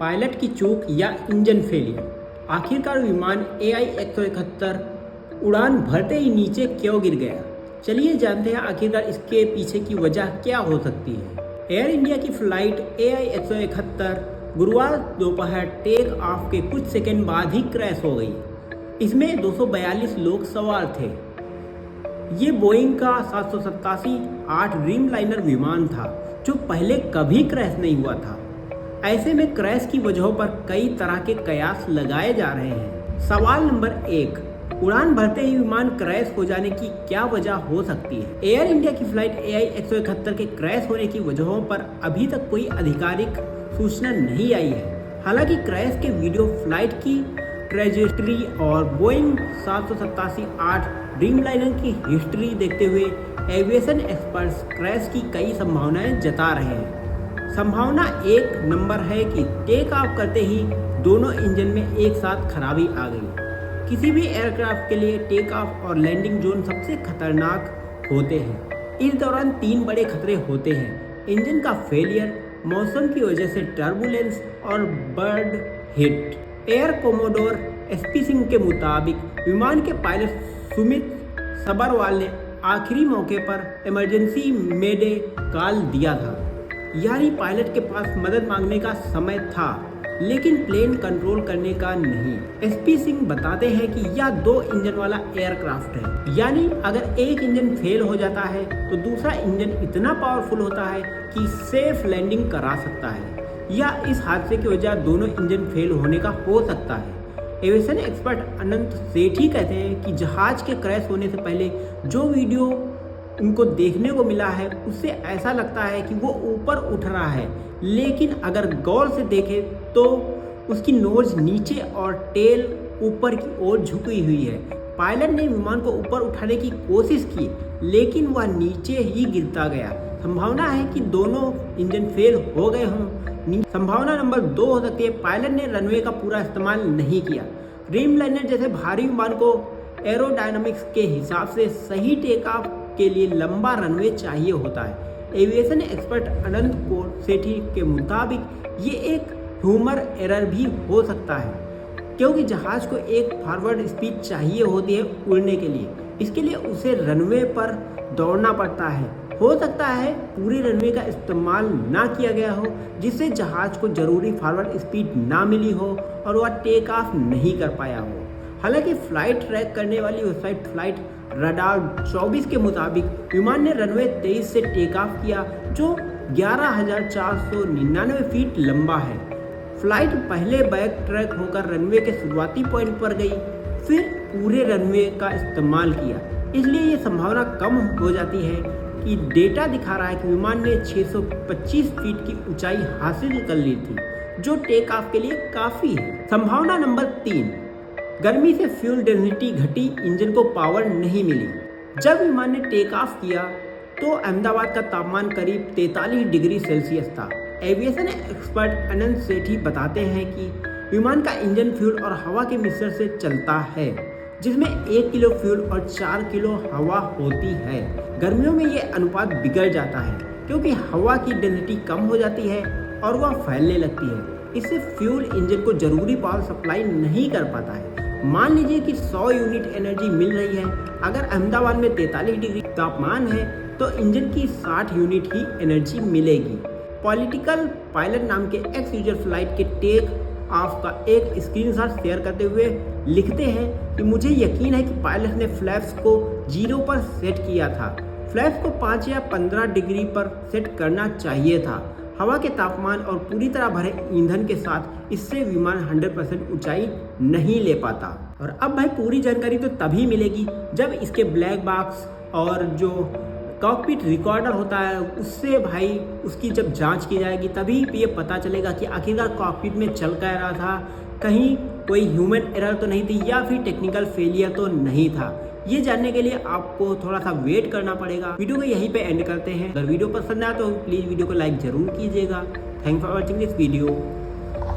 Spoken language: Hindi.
पायलट की चूक या इंजन फेलियर। आखिरकार विमान AI-171 उड़ान भरते ही नीचे क्यों गिर गया? चलिए जानते हैं आखिरकार इसके पीछे की वजह क्या हो सकती है। एयर इंडिया की फ्लाइट AI-171 गुरुवार दोपहर टेक ऑफ के कुछ सेकंड बाद ही क्रैश हो गई। इसमें 242 लोग सवार थे। ये बोइंग का 787-8 ड्रीमलाइनर विमान था जो पहले कभी क्रैश नहीं हुआ था। ऐसे में क्रैश की वजहों पर कई तरह के कयास लगाए जा रहे हैं। सवाल नंबर 1, उड़ान भरते ही विमान क्रैश हो जाने की क्या वजह हो सकती है? एयर इंडिया की फ्लाइट AI-171 के क्रैश होने की वजहों पर अभी तक कोई आधिकारिक सूचना नहीं आई है। हालांकि क्रैश के वीडियो, फ्लाइट की ट्रेजेक्टरी और बोइंग 787-8 ड्रीमलाइनर की हिस्ट्री देखते हुए एविएशन एक्सपर्ट्स क्रैश की कई संभावनाएं जता रहे हैं। संभावना 1 नंबर है कि टेक ऑफ करते ही दोनों इंजन में एक साथ खराबी आ गई। किसी भी एयरक्राफ्ट के लिए टेक ऑफ और लैंडिंग जोन सबसे खतरनाक होते हैं। इस दौरान 3 बड़े खतरे होते हैं: इंजन का फेलियर, मौसम की वजह से टर्बुलेंस और bird hit. Air commodore SP Singh के मुताबिक विमान के पायलट सुमित सबरवाल ने आखिरी मौके पर इमरजेंसी मेडे कॉल दिया था, यानी पायलट के पास मदद मांगने का समय था लेकिन प्लेन कंट्रोल करने का नहीं। SP सिंह बताते हैं कि यह 2 इंजन वाला एयरक्राफ्ट है, यानी अगर एक इंजन फेल हो जाता है तो दूसरा इंजन इतना पावरफुल होता है कि सेफ लैंडिंग करा सकता है, या इस हादसे की वजह दोनों इंजन फेल होने का हो सकता है। एविएशन एक्सपर्ट अनंत सेठी कहते हैं कि जहाज के क्रैश होने से पहले जो वीडियो उनको देखने को मिला है उससे ऐसा लगता है कि वो ऊपर उठ रहा है, लेकिन अगर गौर से देखें तो उसकी नोज नीचे और टेल ऊपर की ओर झुकी हुई है। पायलट ने विमान को ऊपर उठाने की कोशिश की लेकिन वह नीचे ही गिरता गया। संभावना है कि दोनों इंजन फेल हो गए हों। संभावना नंबर 2 हो सकती है पायलट ने रनवे का पूरा इस्तेमाल नहीं किया। ड्रीमलाइनर जैसे भारी विमान को एरोडायनामिक्स के हिसाब से सही टेक ऑफ के लिए लंबा रनवे चाहिए होता है। एविएशन एक्सपर्ट अनंत सेठी के मुताबिक ये एक ह्यूमर एरर भी हो सकता है, क्योंकि जहाज को एक फॉरवर्ड स्पीड चाहिए होती है उड़ने के लिए। इसके लिए उसे रनवे पर दौड़ना पड़ता है। हो सकता है पूरे रनवे का इस्तेमाल ना किया गया हो, जिससे जहाज को जरूरी फॉरवर्ड स्पीड ना मिली हो और वह टेक ऑफ नहीं कर पाया हो। हालांकि फ्लाइट ट्रैक करने वाली वेबसाइट फ्लाइट रडार 24 के मुताबिक विमान ने रनवे 23 से टेक ऑफ किया, जो 11,499 फीट लंबा है। फ्लाइट पहले बैक ट्रैक होकर रनवे के शुरुआती पॉइंट पर गई, फिर पूरे रनवे का इस्तेमाल किया। इसलिए ये संभावना कम हो जाती है कि डेटा दिखा रहा है कि विमान ने 625 फीट की ऊंचाई हासिल कर ली थी, जो टेक ऑफ के लिए काफ़ी है। संभावना नंबर 3, गर्मी से फ्यूल डेंसिटी घटी, इंजन को पावर नहीं मिली। जब विमान ने टेक ऑफ किया तो अहमदाबाद का तापमान करीब 43 डिग्री सेल्सियस था। एविएशन एक्सपर्ट अनंत सेठी बताते हैं कि विमान का इंजन फ्यूल और हवा के मिश्रण से चलता है, जिसमें 1 किलो फ्यूल और 4 किलो हवा होती है। गर्मियों में ये अनुपात बिगड़ जाता है क्योंकि हवा की डेंसिटी कम हो जाती है और वह फैलने लगती है। इससे फ्यूल इंजन को जरूरी पावर सप्लाई नहीं कर पाता है। मान लीजिए कि 100 यूनिट एनर्जी मिल रही है। अगर अहमदाबाद में 43 डिग्री तापमान है तो इंजन की 60 यूनिट ही एनर्जी मिलेगी। पॉलिटिकल पायलट नाम के एक्स यूजर फ्लाइट के टेक ऑफ का एक स्क्रीनशॉट शेयर करते हुए लिखते हैं कि मुझे यकीन है कि पायलट ने फ्लैप्स को 0 पर सेट किया था। फ्लैप्स को 5 या 15 डिग्री पर सेट करना चाहिए था। हवा के तापमान और पूरी तरह भरे ईंधन के साथ इससे विमान 100% ऊंचाई नहीं ले पाता। और अब भाई पूरी जानकारी तो तभी मिलेगी जब इसके ब्लैक बॉक्स और जो कॉकपिट रिकॉर्डर होता है उससे भाई उसकी जब जांच की जाएगी, तभी ये पता चलेगा कि आखिरकार कॉकपिट में चल क्या रहा था, कहीं कोई ह्यूमन एरर तो नहीं थी या फिर टेक्निकल फेलियर तो नहीं था। ये जानने के लिए आपको थोड़ा सा वेट करना पड़ेगा। वीडियो को यहीं पे एंड करते हैं। अगर वीडियो पसंद आया तो प्लीज़ वीडियो को लाइक जरूर कीजिएगा। Thanks for watching this video.